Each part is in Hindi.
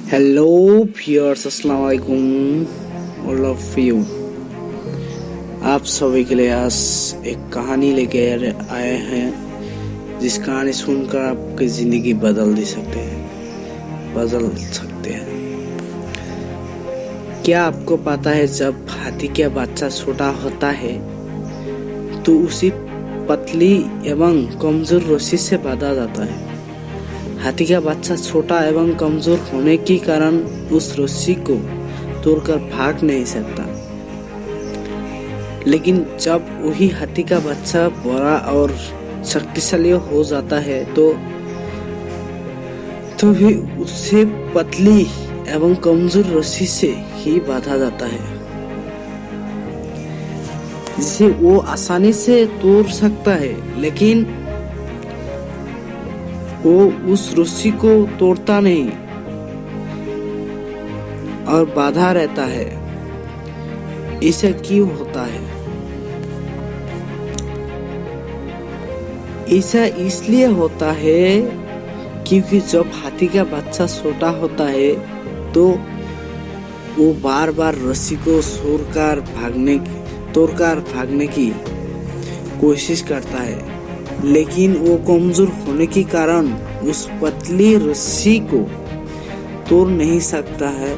हेलो व्यूअर्स, अस्सलाम वालेकुम ऑल ऑफ यू। आप सभी के लिए आज एक कहानी लेके आए हैं जिस कहानी सुनकर आपकी जिंदगी बदल सकते हैं। क्या आपको पता है, जब हाथी का बच्चा छोटा होता है तो उसी पतली एवं कमजोर रस्सी से बांधा जाता है। हाथी का बच्चा छोटा एवं कमजोर होने के कारण उस रस्सी को तोड़कर भाग नहीं सकता। लेकिन जब वही हाथी का बच्चा बड़ा और शक्तिशाली हो जाता है तो भी उसे पतली एवं कमजोर रस्सी से ही बांधा जाता है, जिसे वो आसानी से तोड़ सकता है। लेकिन वो उस रस्सी को तोड़ता नहीं और बांधा रहता है। ऐसा क्यों होता है? ऐसा इसलिए होता है क्योंकि जब हाथी का बच्चा छोटा होता है तो वो बार बार रस्सी को तोड़कर भागने की कोशिश करता है, लेकिन वो कमजोर होने के कारण उस पतली रस्सी को तोड़ नहीं सकता है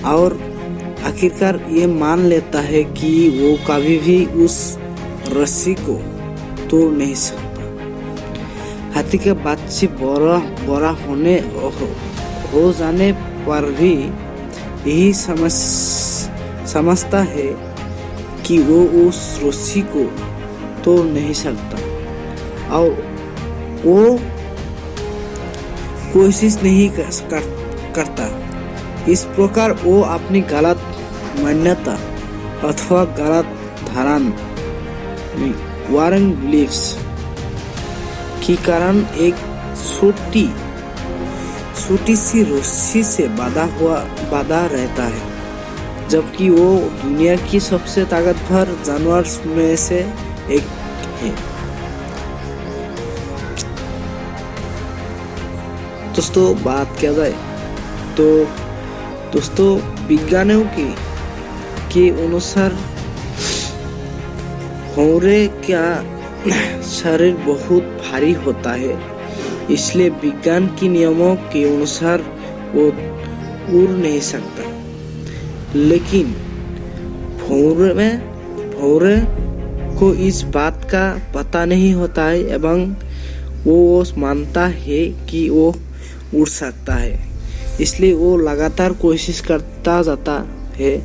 और आखिरकार ये मान लेता है कि वो कभी भी उस रस्सी को तोड़ नहीं सकता। हाथी के बच्चे बड़ा हो जाने पर भी यही समझता है कि वो उस रस्सी को तोड़ नहीं सकता और वो कोशिश नहीं करता। इस प्रकार वो अपनी गलत मान्यता अथवा गलत धारणा वारंग बिलीव्स के कारण एक छोटी सी रस्सी से बांधा रहता है, जबकि वो दुनिया की सबसे ताकतवर जानवर में से एक है। दोस्तों, बात किया जाए तो दोस्तों विज्ञानियों के अनुसार भौरे का शरीर बहुत भारी होता है, इसलिए विज्ञान के नियमों के अनुसार वो उड़ नहीं सकता। लेकिन भौरे को इस बात का पता नहीं होता है एवं वो मानता है कि वो उड़ सकता है, इसलिए वो लगातार कोशिश करता जाता है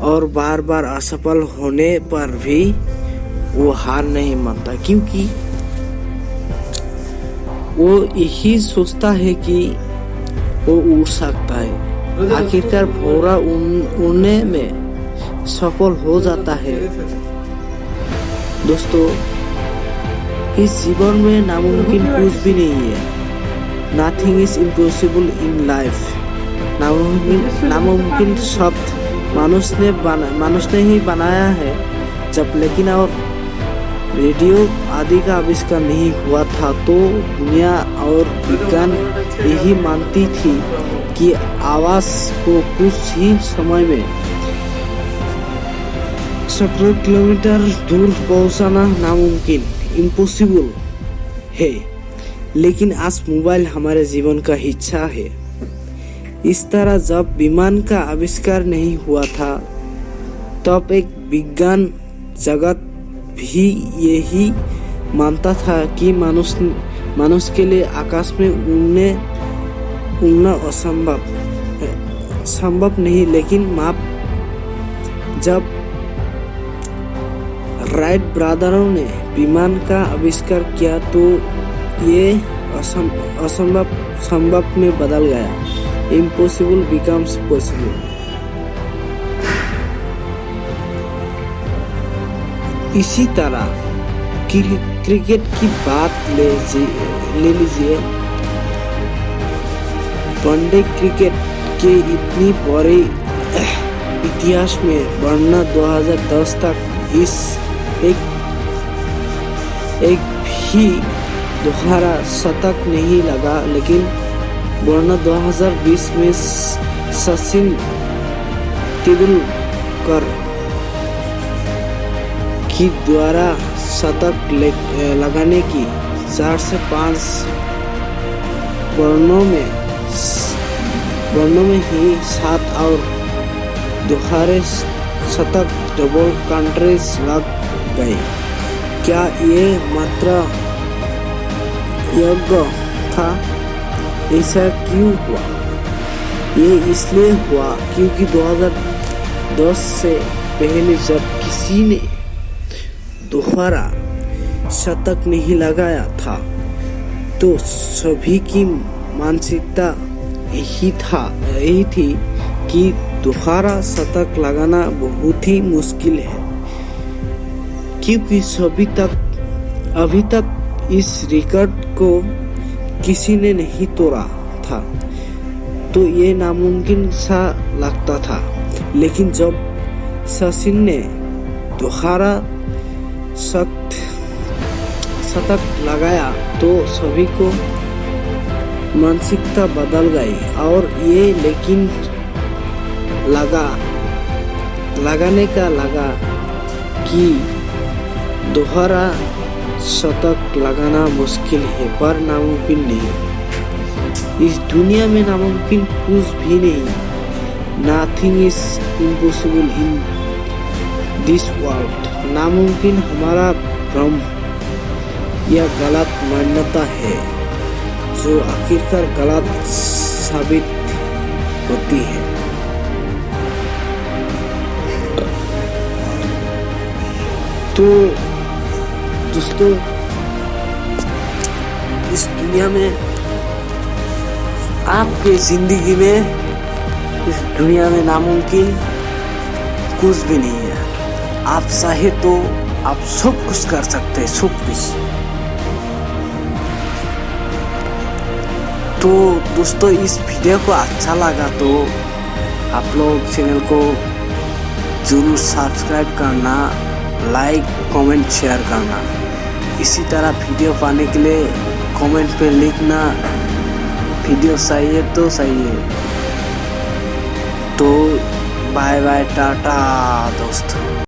और बार बार असफल होने पर भी वो हार नहीं मानता, क्योंकि वो यही सोचता है कि वो उड़ सकता है। आखिरकार भौरा उड़ने में सफल हो जाता है। दोस्तों, इस जीवन में नामुमकिन कुछ भी नहीं है। Nothing is impossible in life। नामुमकिन शब्द मानुष ने ही बनाया है। जब लेकिन और रेडियो आदि का आविष्कार नहीं हुआ था तो दुनिया और विज्ञान यही मानती थी कि आवाज को कुछ ही समय में 17 किलोमीटर दूर पहुंचाना नामुमकिन, इम्पॉसिबल है। लेकिन आज मोबाइल हमारे जीवन का हिस्सा है। इस तरह जब विमान का आविष्कार नहीं हुआ था तब एक विज्ञान जगत भी यही मानता था कि मनुष्य के लिए आकाश में उड़ना संभव नहीं। लेकिन जब राइट ब्रदरों ने विमान का आविष्कार किया तो ये असंभव संभव में बदल गया। Impossible becomes possible. इसी तरह क्रिकेट की बात ले लीजिए। वनडे क्रिकेट के इतनी बड़े इतिहास में वर्णना 2010 तक इस एक भी दोबारा शतक नहीं लगा, लेकिन वरना 2020 में सचिन तेंदुलकर की द्वारा शतक लगाने की 4 से 5 वर्णों में ही 7 और दोहरे शतक डबल कंट्रीज लग गए। क्या ये मात्रा योग्य था? ऐसा क्यों हुआ? ये इसलिए हुआ क्योंकि 2010 से पहले जब किसी ने दोहरा शतक नहीं लगाया था तो सभी की मानसिकता यही थी कि दोहरा शतक लगाना बहुत ही मुश्किल है, क्योंकि अभी तक इस रिकॉर्ड को किसी ने नहीं तोड़ा था, तो ये नामुमकिन सा लगता था। लेकिन जब सचिन ने दोहरा शतक लगाया तो सभी को मानसिकता बदल गई और ये लेकिन लगाने का लगा कि दोहरा शतक लगाना मुश्किल है पर नामुमकिन नहीं। इस दुनिया में नामुमकिन कुछ भी नहीं। Nothing is impossible in this world। नामुमकिन हमारा भ्रम या गलत मान्यता है जो आखिरकार गलत साबित होती है। तो दोस्तों, इस दुनिया में आपके जिंदगी में इस दुनिया में नामुमकिन कुछ भी नहीं है। आप चाहे तो आप सब कुछ कर सकते हैं, सब कुछ। तो दोस्तों, इस वीडियो को अच्छा लगा तो आप लोग चैनल को जरूर सब्सक्राइब करना, लाइक कमेंट शेयर करना। इसी तरह वीडियो पाने के लिए कमेंट पे लिखना वीडियो चाहिए तो चाहिए। तो बाय बाय, टाटा दोस्तों।